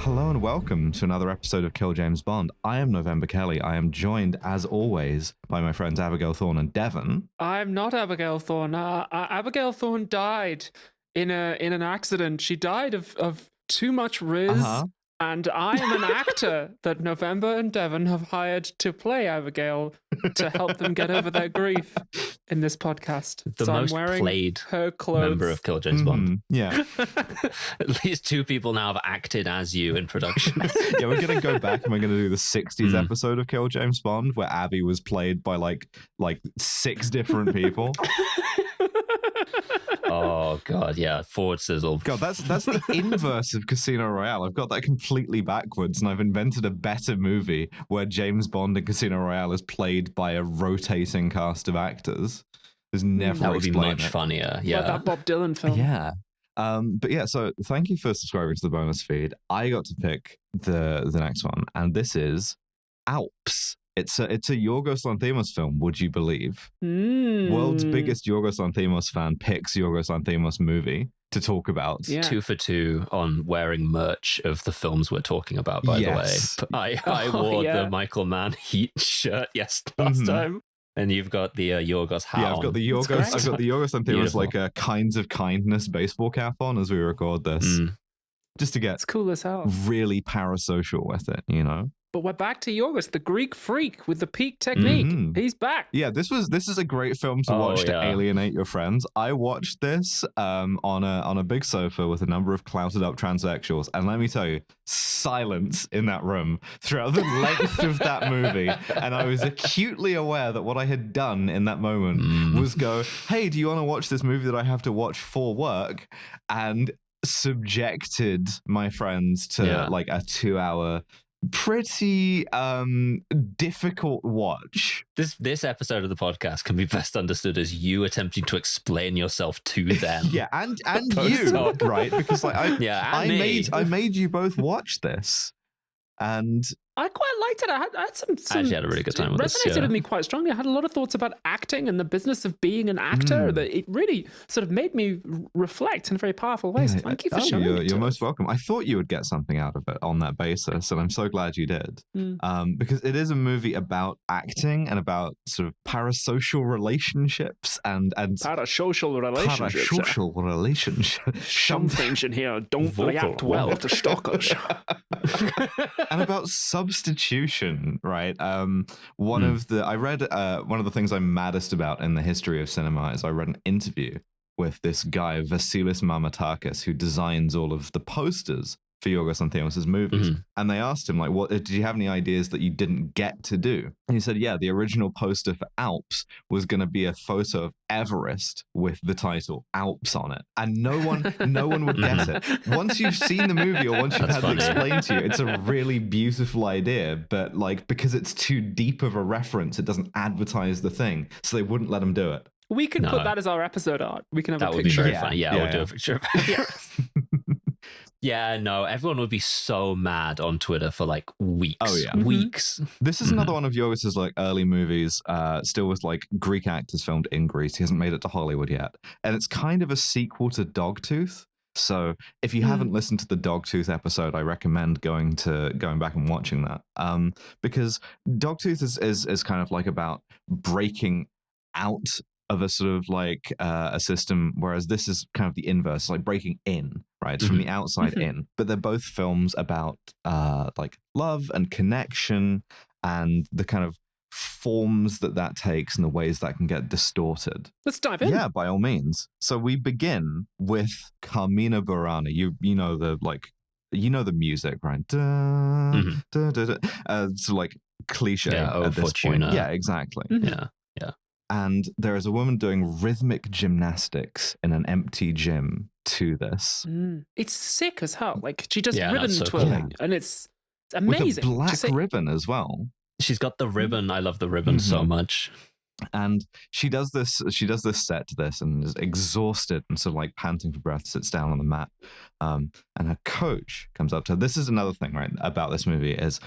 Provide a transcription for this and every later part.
Hello and welcome to another episode of Kill James Bond. I am November Kelly. I am joined, as always, by my friends Abigail Thorne and Devon. I'm not Abigail Thorne. Abigail Thorne died in an accident. She died of too much riz, and I am an actor that November and Devon have hired to play Abigail to help them get over their grief in this podcast. The so most I'm wearing played her clothes. member of Kill James Bond. Yeah. At least two people now have acted as you in production. Yeah, we're going to go back and we're going to do the 60s episode of Kill James Bond where Abby was played by like 6 different people. Oh god, yeah, forward sizzle. God, that's the inverse of Casino Royale. I've got that completely backwards, and I've invented a better movie where James Bond in Casino Royale is played by a rotating cast of actors. There's never that would be much it. funnier. Yeah, like that Bob Dylan film. Yeah. But yeah, so thank you for subscribing to the bonus feed. I got to pick the next one, and this is Alps. It's a Yorgos Lanthimos film, would you believe? World's biggest Yorgos Lanthimos fan picks Yorgos Lanthimos movie to talk about. Yeah. 2 for 2 on wearing merch of the films we're talking about, by the way. I wore the Michael Mann Heat shirt last time. And you've got the Yorgos hat I've got the Yorgos Lanthimos Beautiful. like a Kinds of Kindness baseball cap on as we record this. Just to get It's cool as hell. really parasocial with it, you know? But we're back to Yorgos, the Greek freak with the peak technique. He's back. Yeah, this is a great film to watch to alienate your friends. I watched this on a big sofa with a number of clouted up transsexuals, and let me tell you, silence in that room throughout the length of that movie. And I was acutely aware that what I had done in that moment was go, "Hey, do you want to watch this movie that I have to watch for work?" And subjected my friends to like a 2-hour pretty difficult watch. This episode of the podcast can be best understood as you attempting to explain yourself to them. Yeah, and you, right? Because like I made you both watch this, and I quite liked it. I had some I actually had a really good time with this. It resonated with me quite strongly. I had a lot of thoughts about acting and the business of being an actor. That it really sort of made me reflect in a very powerful way. So thank you for showing it. You're most welcome. I thought you would get something out of it on that basis, and I'm so glad you did. Because it is a movie about acting and about sort of parasocial relationships and parasocial relationships. Some things in here don't react well to stalkers. And about substitution, right? One of the things I'm maddest about in the history of cinema is I read an interview with this guy Vasilis Mamatakis, who designs all of the posters for Yorgos Lanthimos' movies. And they asked him, like, "What did you have any ideas that you didn't get to do?" And he said, "Yeah, the original poster for Alps was going to be a photo of Everest with the title Alps on it, and no one would get it. Once you've seen the movie or once you've had it explained to you, it's a really beautiful idea, but like because it's too deep of a reference, it doesn't advertise the thing, so they wouldn't let him do it." We can put that as our episode art. We can have that a would picture. be very funny. Yeah, we'll do a picture. Yeah, no, everyone would be so mad on Twitter for like weeks. Oh yeah, weeks. This is another one of Yorgos's like early movies, still with like Greek actors filmed in Greece. He hasn't made it to Hollywood yet, and it's kind of a sequel to Dogtooth. So if you haven't listened to the Dogtooth episode, I recommend going back and watching that. Because Dogtooth is kind of like about breaking out of a sort of like a system, whereas this is kind of the inverse, like breaking in, right? It's from the outside in. But they're both films about like love and connection and the kind of forms that takes and the ways that can get distorted. Let's dive in. Yeah, by all means. So we begin with Carmina Burana. You know the music, right? So like cliche at this Fortuna. point. Yeah, exactly. Yeah. And there is a woman doing rhythmic gymnastics in an empty gym to this. It's sick as hell. Like she does ribbon twirling, and it's amazing. With a black ribbon as well. She's got the ribbon. I love the ribbon so much. And she does this set to this and is exhausted and sort of like panting for breath, sits down on the mat. And her coach comes up to her. This is another thing, right, about this movie is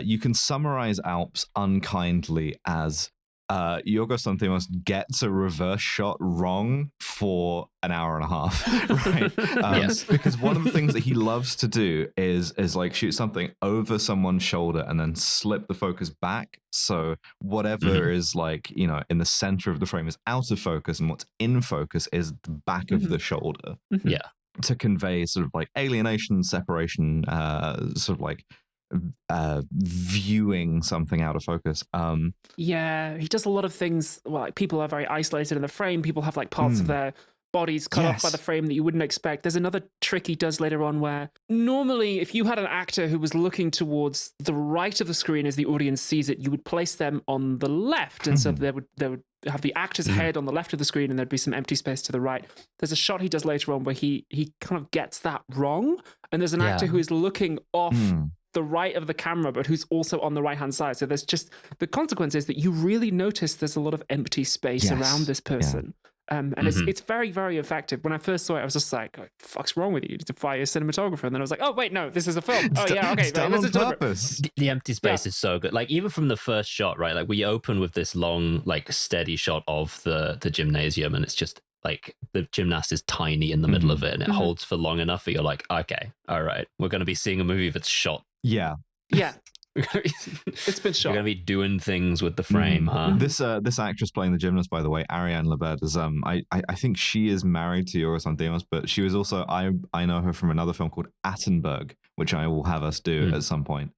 you can summarize Alps unkindly as Yorgos Lanthimos gets a reverse shot wrong for an hour and a half, right? Yes. Because one of the things that he loves to do is like shoot something over someone's shoulder and then slip the focus back. So whatever is like, you know, in the center of the frame is out of focus, and what's in focus is the back of the shoulder. Yeah. To convey sort of like alienation, separation, sort of like viewing something out of focus. Yeah, he does a lot of things. Well, like people are very isolated in the frame. People have like parts of their bodies cut off by the frame that you wouldn't expect. There's another trick he does later on where normally if you had an actor who was looking towards the right of the screen as the audience sees it, you would place them on the left. And so they would have the actor's head on the left of the screen and there'd be some empty space to the right. There's a shot he does later on where he kind of gets that wrong. And there's an actor who is looking off the right of the camera, but who's also on the right-hand side. So there's just, the consequence is that you really notice there's a lot of empty space around this person. And it's very, very effective. When I first saw it, I was just like, what the fuck's wrong with you? You need to fire a cinematographer. And then I was like, oh, wait, no, this is a film. Oh, yeah, okay. It's done on purpose. The empty space is so good. Like, even from the first shot, right? Like, we open with this long, like, steady shot of the gymnasium, and it's just, like, the gymnast is tiny in the middle of it, and it holds for long enough that you're like, okay, all right, we're going to be seeing a movie that's shot. Yeah. It's been shot. We're going to be doing things with the frame, huh? This actress playing the gymnast, by the way, Ariane Labed, is I think she is married to Yorgos Lanthimos, but she was also, I know her from another film called Attenberg, which I will have us do at some point.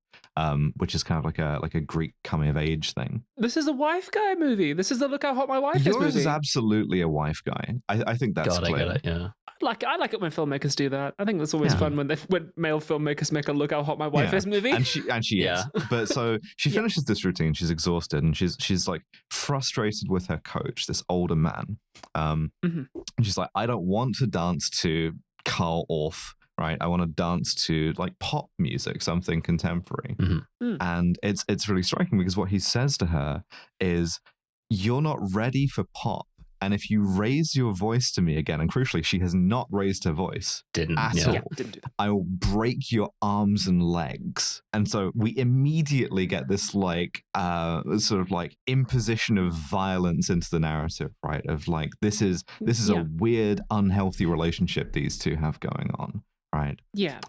Which is kind of like a Greek coming of age thing. This is a wife guy movie. This is the Look How Hot My Wife Is movie. Yours is absolutely a wife guy. I think that's clear. I get it, yeah. I like it when filmmakers do that. I think that's always fun when male filmmakers make a Look How Hot My Wife Is movie. And she is. But so she finishes this routine. She's exhausted, and she's like frustrated with her coach, this older man. And she's like, I don't want to dance to Carl Orff. Right, I want to dance to like pop music, something contemporary, and it's really striking because what he says to her is, "You're not ready for pop, and if you raise your voice to me again," and crucially, she has not raised her voice at all. Didn't do that. I will break your arms and legs. And so we immediately get this like sort of like imposition of violence into the narrative, right? Of like this is a weird, unhealthy relationship these two have going on. Right. Yeah.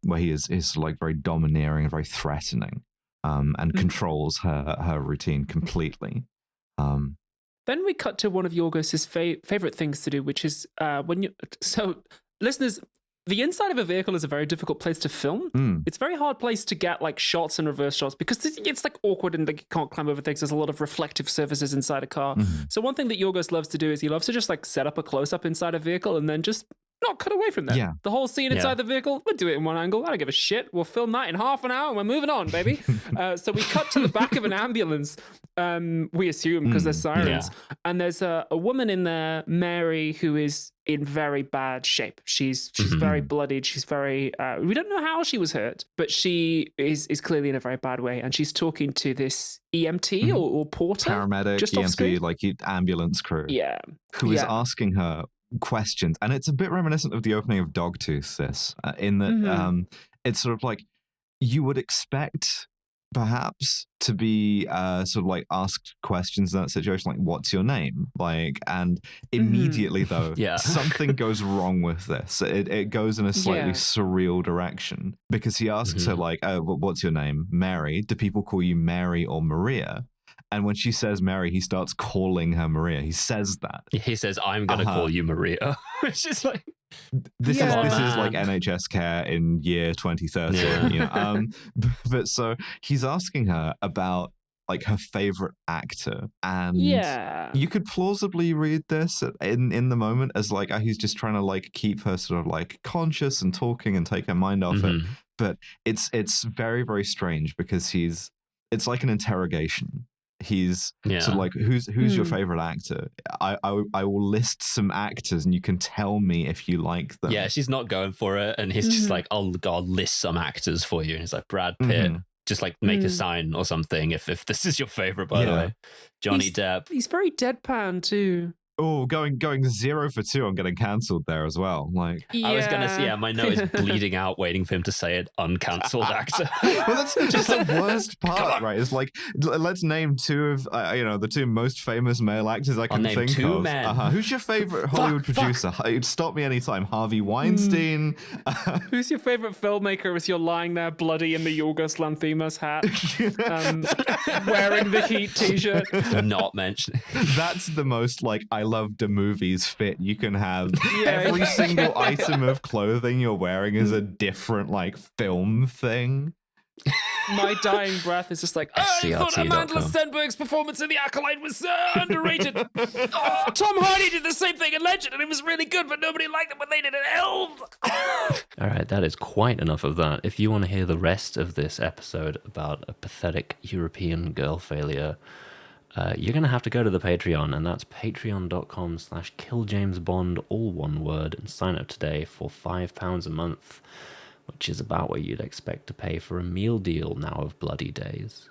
Where he is like very domineering and very threatening, and controls her routine completely. Then we cut to one of Yorgos's favorite things to do, which is so listeners, the inside of a vehicle is a very difficult place to film. It's a very hard place to get like shots and reverse shots because it's like awkward and like you can't climb over things. There's a lot of reflective surfaces inside a car. So one thing that Yorgos loves to do is he loves to just like set up a close-up inside a vehicle and then just not cut away from that. Yeah. The whole scene inside the vehicle, we'll do it in one angle. I don't give a shit. We'll film that in half an hour and we're moving on, baby. So we cut to the back of an ambulance, we assume, because there's sirens. Yeah. And there's a woman in there, Mary, who is in very bad shape. She's very bloodied. She's very, we don't know how she was hurt, but she is clearly in a very bad way. And she's talking to this EMT or porter. Paramedic, just EMT, like ambulance crew. Yeah. Who is asking her questions, and it's a bit reminiscent of the opening of Dogtooth, this in that it's sort of like you would expect perhaps to be sort of like asked questions in that situation, like what's your name, like, and immediately though something goes wrong with this. It goes in a slightly surreal direction because he asks her like, oh, what's your name? Mary. Do people call you Mary or Maria? And when she says Mary, he starts calling her Maria. He says that. He says, I'm going to call you Maria. Which is like... This is like NHS care in year 2030. Yeah. You know? But so he's asking her about like her favorite actor. And you could plausibly read this in the moment as like, he's just trying to like keep her sort of like conscious and talking and take her mind off it. But it's very, very strange because it's like an interrogation. He's sort of like, who's your favorite actor? I will list some actors and you can tell me if you like them. Yeah, she's not going for it, and he's just like, I'll list some actors for you. And he's like, Brad Pitt, just like make a sign or something if this is your favorite, by the way. Johnny Depp. He's very deadpan too. Oh, going 0 for 2 on getting cancelled there as well. Like, I was gonna say, my note is bleeding out, waiting for him to say it. Uncancelled actor. Well, that's just the worst part, right? It's like, let's name two of the two most famous male actors I can think two of. men. Who's your favorite Hollywood producer? Stop me anytime. Harvey Weinstein. Who's your favorite filmmaker as you're lying there bloody in the Yorgos Lanthimos hat, wearing the Heat t-shirt? Not mentioning. That's the most like I love the movies fit you can have. Every single item of clothing you're wearing is a different like film thing. My dying breath is just like, I thought Amanda Stenberg's performance in The Acolyte was underrated. Tom Hardy did the same thing in Legend, and it was really good, but nobody liked it when they did it in Elves. All right, that is quite enough of that. If you want to hear the rest of this episode about a pathetic European girl failure, you're going to have to go to the Patreon, and that's patreon.com/killjamesbond, all one word, and sign up today for £5 a month, which is about what you'd expect to pay for a meal deal now of bloody days.